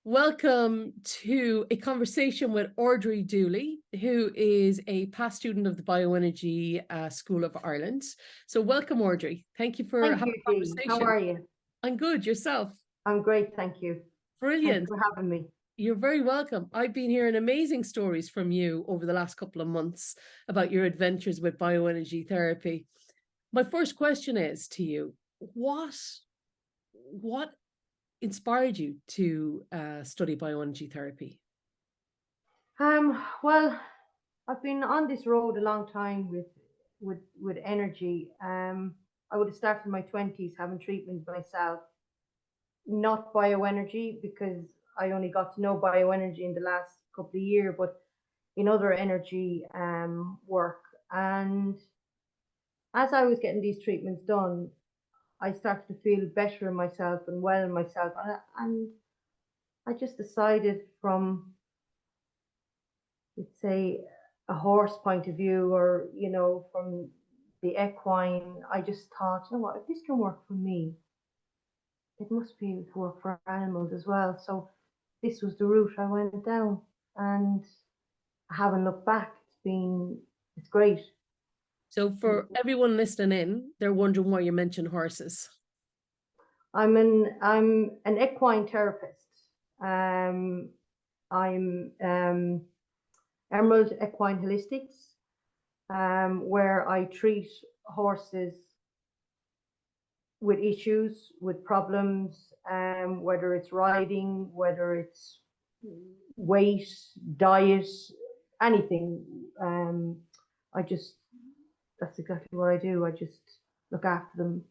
Welcome to a conversation with Audrey Dooley, who is a past student of the BioEnergy School of Ireland. So welcome, Audrey. Thank you for having you, a Dee. How conversation. are you? I'm good. Yourself? I'm great, thank you. Brilliant. Thanks for having me. You're very welcome. I've been hearing amazing stories from you over the last couple of months about your adventures with BioEnergy Therapy. My first question is to you, what inspired you to study BioEnergy Therapy? Well, I've been on this road a long time with energy. I would have started in my 20s having treatment myself, not bioenergy, because I only got to know bioenergy in the last couple of years, but in other energy work. And as I was getting these treatments done, I started to feel better in myself and well in myself, and I just decided from, let's say, a horse point of view, or from the equine, I just thought, you know what, if this can work for me, it must be able to work for animals as well. So this was the route I went down, and I haven't looked back. It's great. So for everyone listening in, they're wondering why you mentioned horses. I'm an equine therapist. I'm Emerald Equine Holistics, where I treat horses with issues, with problems, whether it's riding, whether it's weight, diet, anything. That's exactly what I do. I just look after them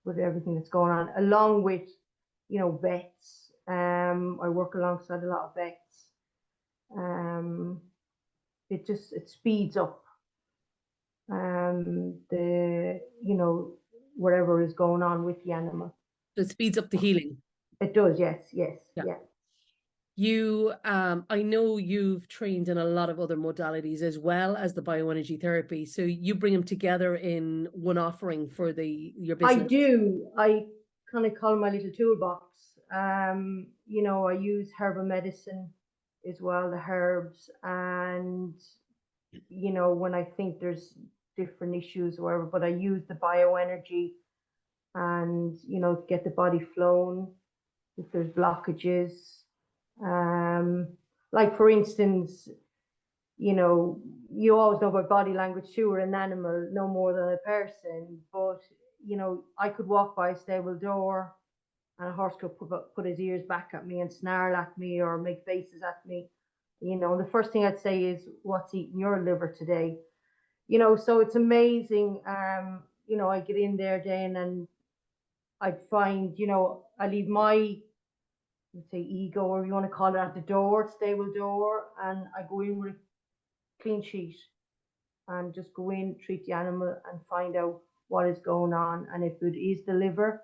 with everything that's going on, along with, vets. I work alongside a lot of vets. It speeds up whatever is going on with the animal. So it speeds up the healing. It does, yes. Yeah. You, I know you've trained in a lot of other modalities as well as the bioenergy therapy. So you bring them together in one offering for your business. I do. I kind of call my little toolbox. I use herbal medicine as well, the herbs, and when I think there's different issues or whatever, but I use the bioenergy and to get the body flowing if there's blockages. Like for instance, you always know about body language too, or an animal no more than a person, but I could walk by a stable door and a horse could put his ears back at me and snarl at me or make faces at me. The first thing I'd say is, what's eating your liver today? So it's amazing. I get in there then, and I'd find, I leave my, let's say, ego, or you want to call it, at the door, stable door, and I go in with a clean sheet and just go in, treat the animal, and find out what is going on. And if it is the liver,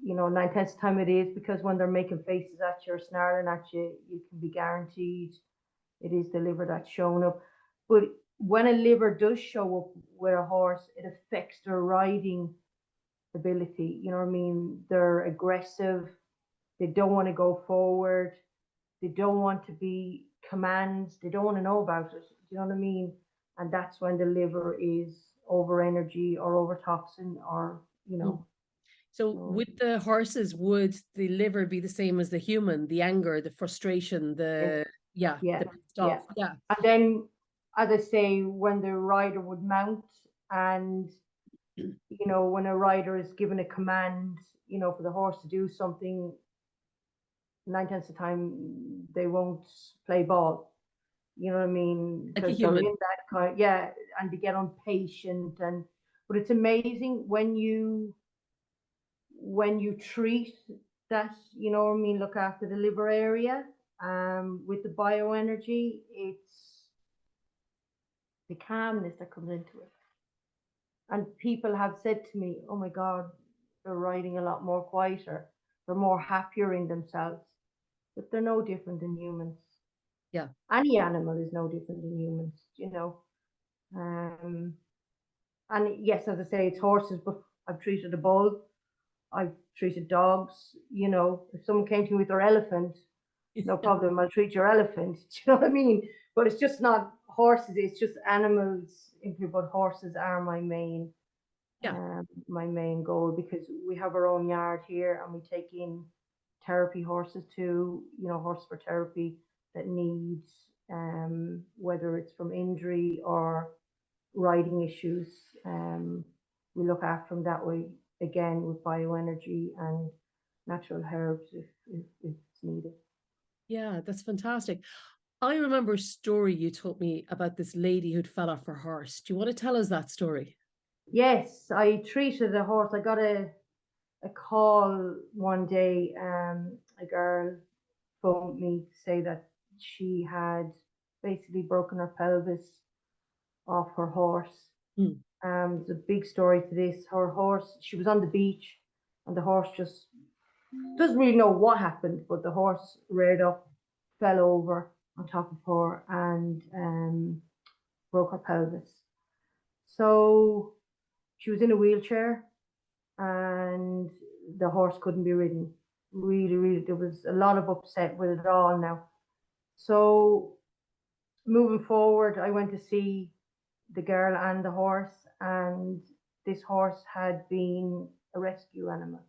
9/10 of the time it is, because when they're making faces at you or snarling at you, you can be guaranteed it is the liver that's showing up. But when a liver does show up with a horse, it affects their riding ability. You know what I mean? They're aggressive. They don't want to go forward. They don't want to be commands. They don't want to know about it. Do you know what I mean? And that's when the liver is over energy or over toxin, or So with the horses, would the liver be the same as the human? The anger, the frustration, the stuff. Yeah. And then, as I say, when the rider would mount, and when a rider is given a command, for the horse to do something, 9/10 of the time they won't play ball. You know what I mean? Because they're in that kind, and they get impatient. But it's amazing when you treat that, look after the liver area, with the bioenergy, it's the calmness that comes into it. And people have said to me, oh my God, they're riding a lot more quieter. They're more happier in themselves. But they're no different than humans. Yeah. Any animal is no different than humans, And yes, as I say, it's horses, but I've treated a bull. I've treated dogs. If someone came to me with their elephant, no problem, I'll treat your elephant. Do you know what I mean? But it's just not horses, it's just animals, but horses are Yeah. my main goal, because we have our own yard here and we take in therapy horses too, horse for therapy that needs, whether it's from injury or riding issues. We look after them that way, again, with bioenergy and natural herbs if it's needed. Yeah, that's fantastic. I remember a story you told me about this lady who'd fell off her horse. Do you want to tell us that story? Yes, I treated a horse. I got a call one day. A girl phoned me to say that she had basically broken her pelvis off her horse. Mm. There's a big story to this. Her horse, she was on the beach, and the horse just doesn't really know what happened, but the horse reared up, fell over on top of her, and broke her pelvis. So she was in a wheelchair, and the horse couldn't be ridden. Really, really, there was a lot of upset with it all now. So moving forward, I went to see the girl and the horse, and this horse had been a rescue animal.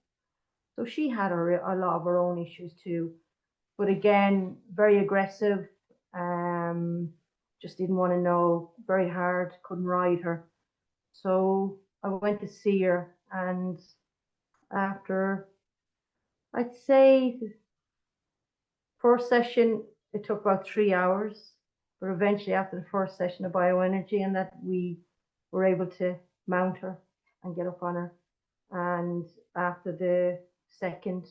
So she had a lot of her own issues too. But again, very aggressive, just didn't want to know, very hard, couldn't ride her. So I went to see her, and after, I'd say, the first session, it took about 3 hours, but eventually after the first session of bioenergy and that, we were able to mount her and get up on her. And after the second,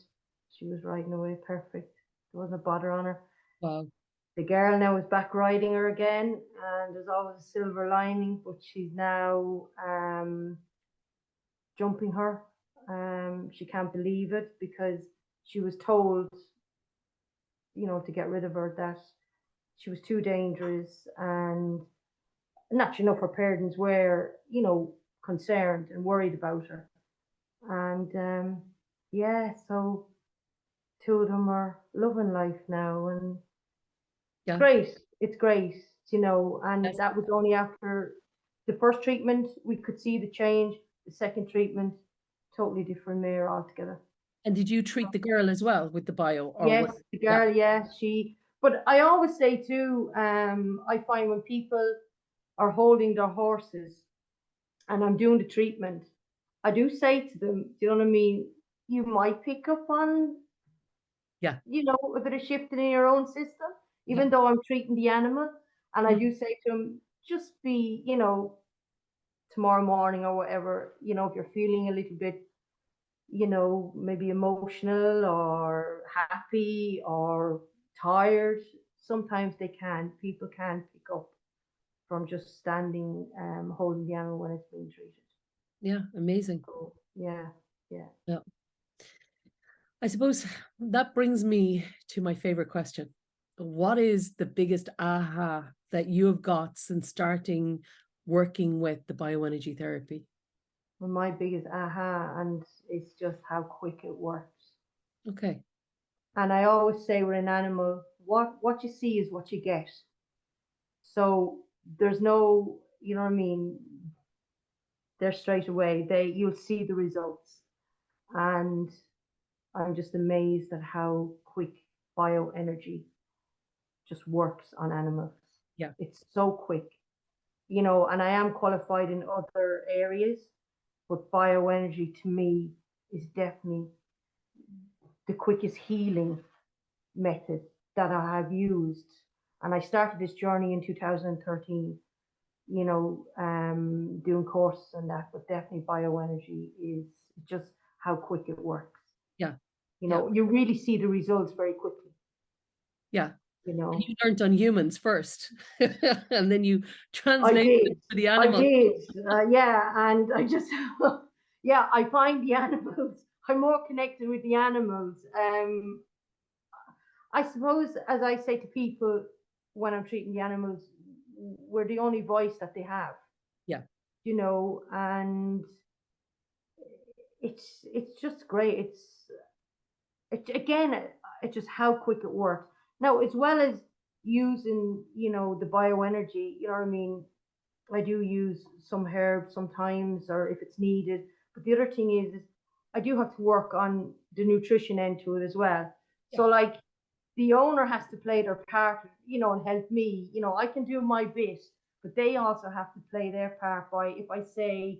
she was riding away perfect. There wasn't a bother on her. Wow. The girl now is back riding her again, and there's always a silver lining, but she's now jumping her. She can't believe it, because she was told, to get rid of her, that she was too dangerous, and naturally enough, her parents were, concerned and worried about her. And yeah, so two of them are loving life now, and Yeah. great. It's great, and Yes. that was only after the first treatment we could see the change. The second treatment, totally different mare altogether. And did you treat the girl as well with the bio or Yes, what? the Yeah. girl, yeah, but I always say too, I find when people are holding their horses and I'm doing the treatment, I do say to them, do you know what I mean? You might pick up on, Yeah. a bit of shifting in your own system, Yeah. even though I'm treating the animal. And I Mm. do say to them, just be, tomorrow morning or whatever, if you're feeling a little bit, maybe emotional or happy or tired, sometimes people can pick up from just standing, holding the animal when it's being treated. Yeah. Amazing. So, yeah, yeah. Yeah. I suppose that brings me to my favorite question. What is the biggest aha that you have got since starting working with the bioenergy therapy? Well, my biggest aha, and it's just how quick it works. Okay. And I always say with an animal, what you see is what you get. So there's no, you know what I mean? They're straight away. You'll see the results. And I'm just amazed at how quick bioenergy just works on animals. Yeah. It's so quick, and I am qualified in other areas, but bioenergy to me is definitely the quickest healing method that I have used. And I started this journey in 2013, doing courses and that, but definitely bioenergy is just how quick it works. Yeah. Yeah. You really see the results very quickly. Yeah. You And know, you learned on humans first, and then you I translated it did, to the I animal. did, yeah, and I just, yeah, I find the animals. I'm more connected with the animals. I suppose, as I say to people when I'm treating the animals, we're the only voice that they have, Yeah. and it's just great. It's again, it's just how quick it works. Now, as well as using, the bioenergy, you know what I mean? I do use some herbs sometimes, or if it's needed. But the other thing is I do have to work on the nutrition end to it as well. Yeah. So, like, the owner has to play their part, and help me. I can do my bit, but they also have to play their part by, if I say,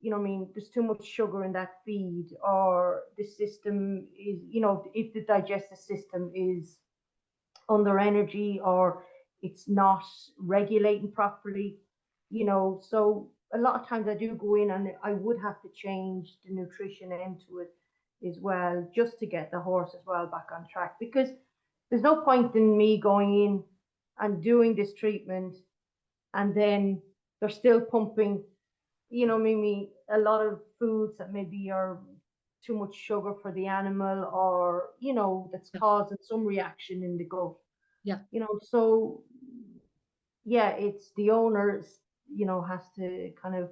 there's too much sugar in that feed, or the system is, if the digestive system is under energy, or it's not regulating properly, so a lot of times I do go in and I would have to change the nutrition into it as well, just to get the horse as well back on track, because there's no point in me going in and doing this treatment and then they're still pumping, maybe a lot of foods that maybe are too much sugar for the animal, or that's Yeah. causing some reaction in the gut. Yeah. So yeah, it's the owners, has to kind of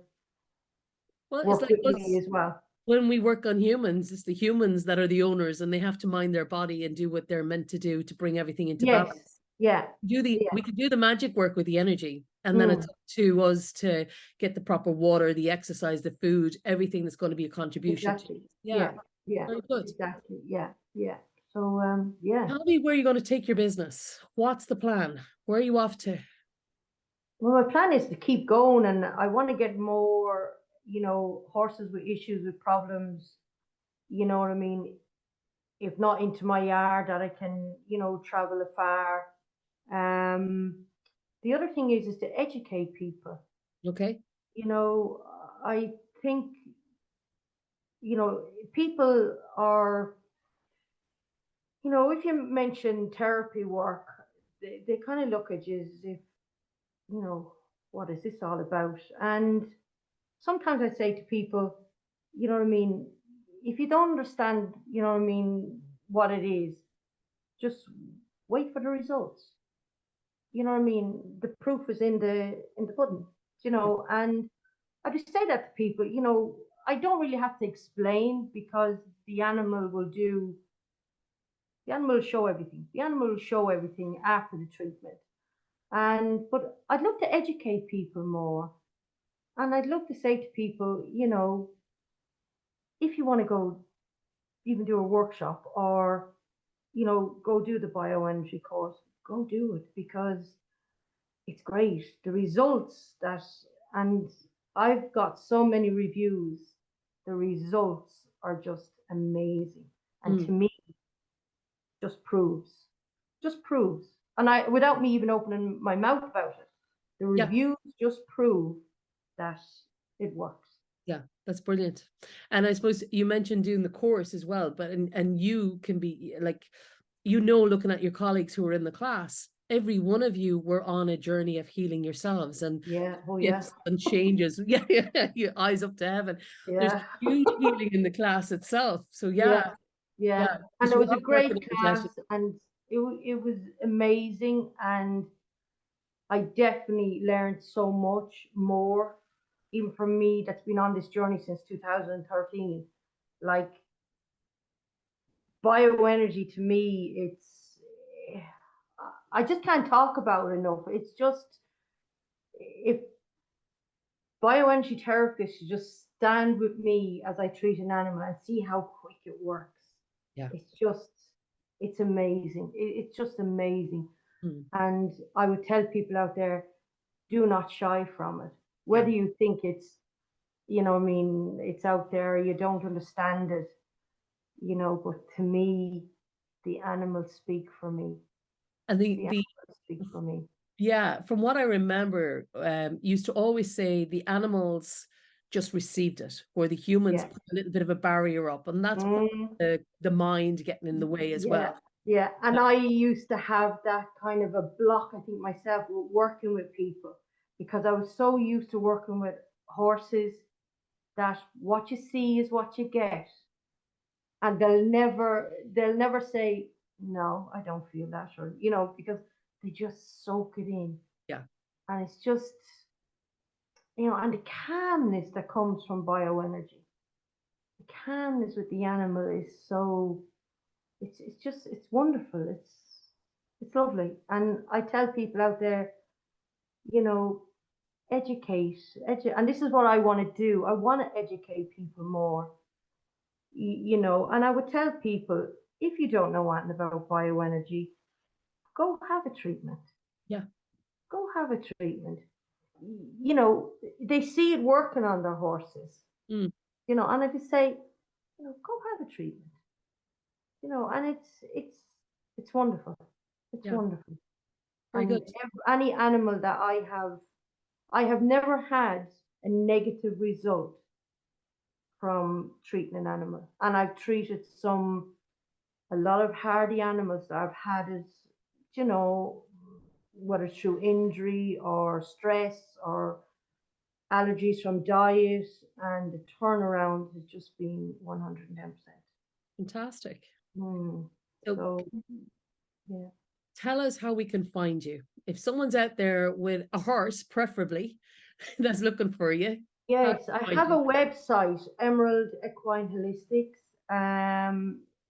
Well, it's work like with me us. as well. When we work on humans, it's the humans that are the owners, and they have to mind their body and do what they're meant to do to bring everything into Yes. balance. Yeah. We Yeah. could do the magic work with the energy, and then it's Mm, up to us to get the proper water, the exercise, the food, everything that's going to be a contribution to exactly. it. Yeah, Yeah. Yeah. very good. Exactly. Yeah. Yeah. So yeah. Tell me where you're going to take your business. What's the plan? Where are you off to? Well, my plan is to keep going, and I want to get more, horses with issues, with problems, you know what I mean? If not into my yard, that I can, travel afar. Um, the other thing is to educate people. Okay. You know, I think, people are, if you mention therapy work, they kind of look at you as if, you know, what is this all about? And sometimes I say to people, you know what I mean, if you don't understand, what it is, just wait for the results. You know what I mean? The proof is in the pudding, Yeah. and I just say that to people, I don't really have to explain, because the animal will do, the animal will show everything. The animal will show everything after the treatment. But I'd love to educate people more. And I'd love to say to people, if you want to go even do a workshop, or, go do the bioenergy course, go do it, because it's great. The results and I've got so many reviews. The results are just amazing. And Mm, to me, just proves, just proves. And without me even opening my mouth about it, the yeah. reviews just prove that it works. Yeah, that's brilliant. And I suppose you mentioned doing the course as well, but and you can be like, looking at your colleagues who are in the class, every one of you were on a journey of healing yourselves, and Yeah. Oh, yeah. shifts and changes. Yeah, yeah, your eyes up to heaven. There's Yeah. huge healing in the class itself. So Yeah. yeah, Yeah. yeah, And because it we was a are working great on class, possession. and it was amazing. And I definitely learned so much more, even from me that's been on this journey since 2013. Like, bioenergy to me, I just can't talk about it enough. It's just, if bioenergy therapists should just stand with me as I treat an animal and see how quick it works. Yeah. It's just, it's amazing. It's just amazing. Mm, And I would tell people out there, do not shy from it. yeah. Whether you think it's, it's out there, you don't understand it, but to me, the animals speak for me. And The the animals speak for me. yeah, from what I remember, used to always say the animals just received it, or the humans Yeah. put a little bit of a barrier up, and that's probably Mm, the mind getting in the way as yeah. well. Yeah. And I used to have that kind of a block, I think, myself, with working with people, because I was so used to working with horses that what you see is what you get. And they'll never say, no, I don't feel that, or, because they just soak it in. Yeah. And it's just, and the calmness that comes from bioenergy, the calmness with the animal is so, it's just, it's wonderful. It's lovely. And I tell people out there, you know, and this is what I want to do. I want to educate people more, and I would tell people, if you don't know anything about bioenergy, go have a treatment. Yeah. Go have a treatment. You know, they see it working on their horses, Mm. and if you say, go have a treatment, and it's wonderful. It's Yeah. wonderful. Very good. And any animal that I have never had a negative result from treating an animal. And I've treated a lot of hardy animals that I've had as, you know, whether through injury or stress or allergies from diet, and the turnaround has just been 110%. Fantastic. Mm. So So, yeah. tell us how we can find you. If someone's out there with a horse, preferably, that's looking for you, how do Yes, I they find have a you? website, Emerald Equine Holistics.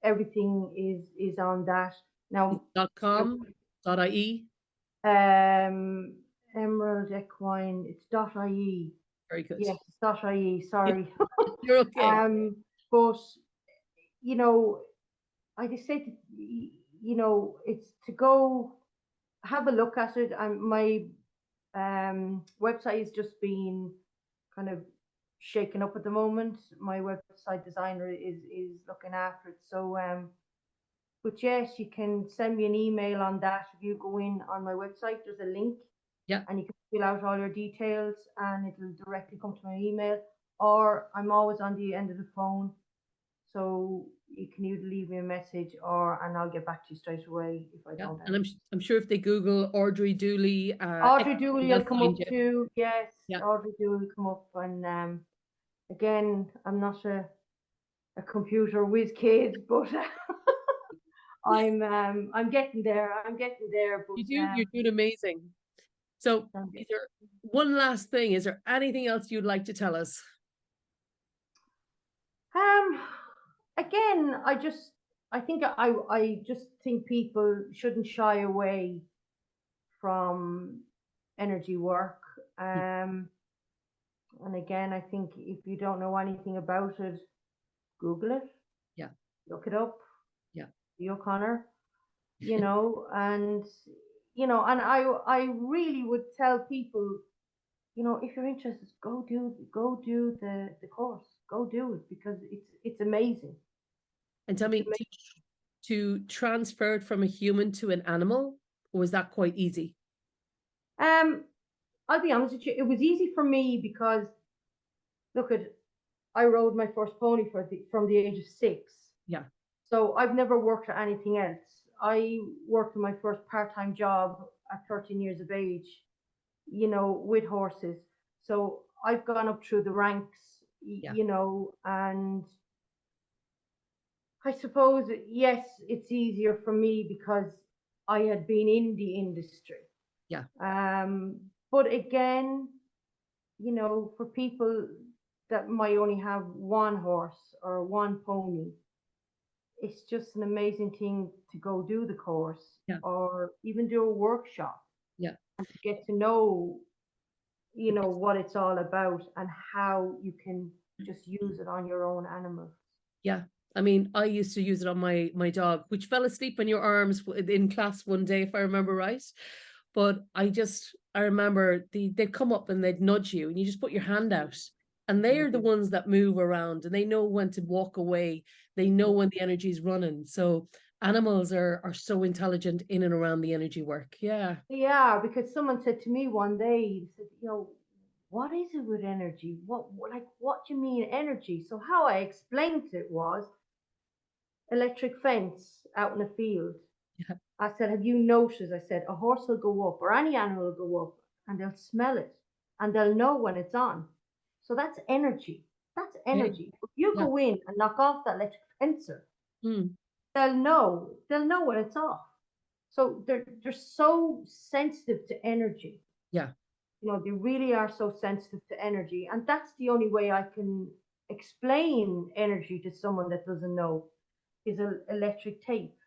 Everything is on that. Is Now, it .com, .ie? um, Emerald Equine, it's .ie. Very good. Yes, it's .ie, sorry. You're okay. But, you know, I just say, it's to go have a look at it. And my website has just been kind of shaken up at the moment. My website designer is looking after it. So, but yes, you can send me an email on that. If you go in on my website, there's a link, Yeah. and you can fill out all your details, and it'll directly come to my email. Or I'm always on the end of the phone, so you can either leave me a message, and I'll get back to you straight away if I Yeah. don't And answer. I'm sure if they Google Audrey Dooley, Audrey Dooley will they'll come find up you. too. Yes, Yeah. Audrey Dooley will come up. And again, I'm not a computer whiz kid, but I'm getting there. I'm getting there. You're doing amazing. So But is there one last thing? Is there anything else you'd like to tell us? um, again, I just think people shouldn't shy away from energy work. Mm. And again, I think if you don't know anything about it, Google it, Yeah. look it up. Yeah. Dee O'Connor, and I really would tell people, if you're interested, go do the course, go do it, because it's amazing. And tell It's me, to transfer it from a human to an animal, or was that quite easy? amazing. I'll be honest with you, it was easy for me because look at I rode my first pony from the age of 6. Yeah. So I've never worked at anything else. I worked in my first part-time job at 13 years of age, with horses. So I've gone up through the ranks, Yeah. and I suppose, yes, it's easier for me because I had been in the industry. Yeah. But again, for people that might only have one horse or one pony, it's just an amazing thing to go do the course Yeah. or even do a workshop Yeah. and to get to know, what it's all about and how you can just use it on your own animal. Yeah. I mean, I used to use it on my dog, which fell asleep in your arms in class one day, if I remember right. But I remember they'd come up and they'd nudge you, and you just put your hand out, and they're the ones that move around, and they know when to walk away. They know when the energy is running. So animals are so intelligent in and around the energy work. Yeah. Yeah, because someone said to me one day, he said, what is it with energy? What do you mean energy? So how I explained it was electric fence out in the field. Yeah. I said, have you noticed? I said, a horse will go up or any animal will go up and they'll smell it and they'll know when it's on. So that's energy. That's Yeah. energy. If you Yeah. go in and knock off that electric fencer, Mm. they'll know. They'll know when it's off. So they're so sensitive to energy. Yeah. They really are so sensitive to energy. And that's the only way I can explain energy to someone that doesn't know is electric tape.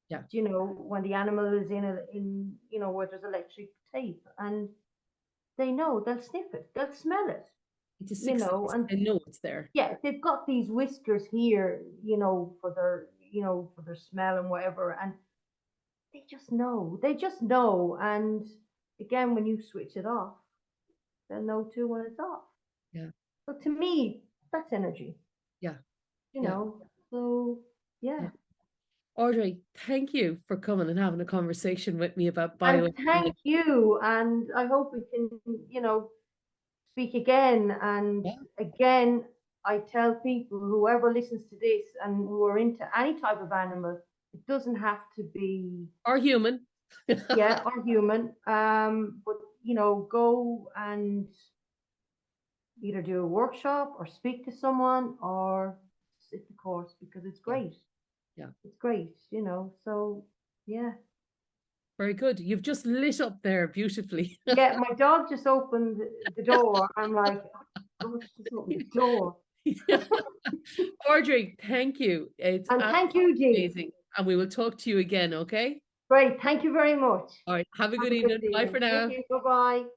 Yeah. you know, when the animal is in, you know, where there's electric tape, and they know, they'll sniff it, they'll smell it, It's a you sixth know, sense. and I know it's there. yeah, they've got these whiskers here, you know, for their, you know, for their smell and whatever, and they just know. And again, when you switch it off, they'll know too when it's off. Yeah. So to me, that's energy, Yeah. you Yeah. know. So Yeah. yeah. Audrey, thank you for coming and having a conversation with me about And bioenergy. thank you. And I hope we can, you know, speak again. And Yeah. again, I tell people, whoever listens to this and who are into any type of animal, it doesn't have to be, Or human. yeah, or human. But you know, go and either do a workshop or speak to someone or sit the course, because it's Yeah. great. Yeah. It's great, you know. So yeah. Very good. You've just lit up there beautifully. Yeah, my dog just opened the door. I'm like, oh, she just opened the door. Audrey, thank you. It's And thank you, Dee. amazing. And we will talk to you again, okay? Great. Thank you very much. All right. Have a Have good a good evening. Bye evening. for Thank now. you. Bye bye.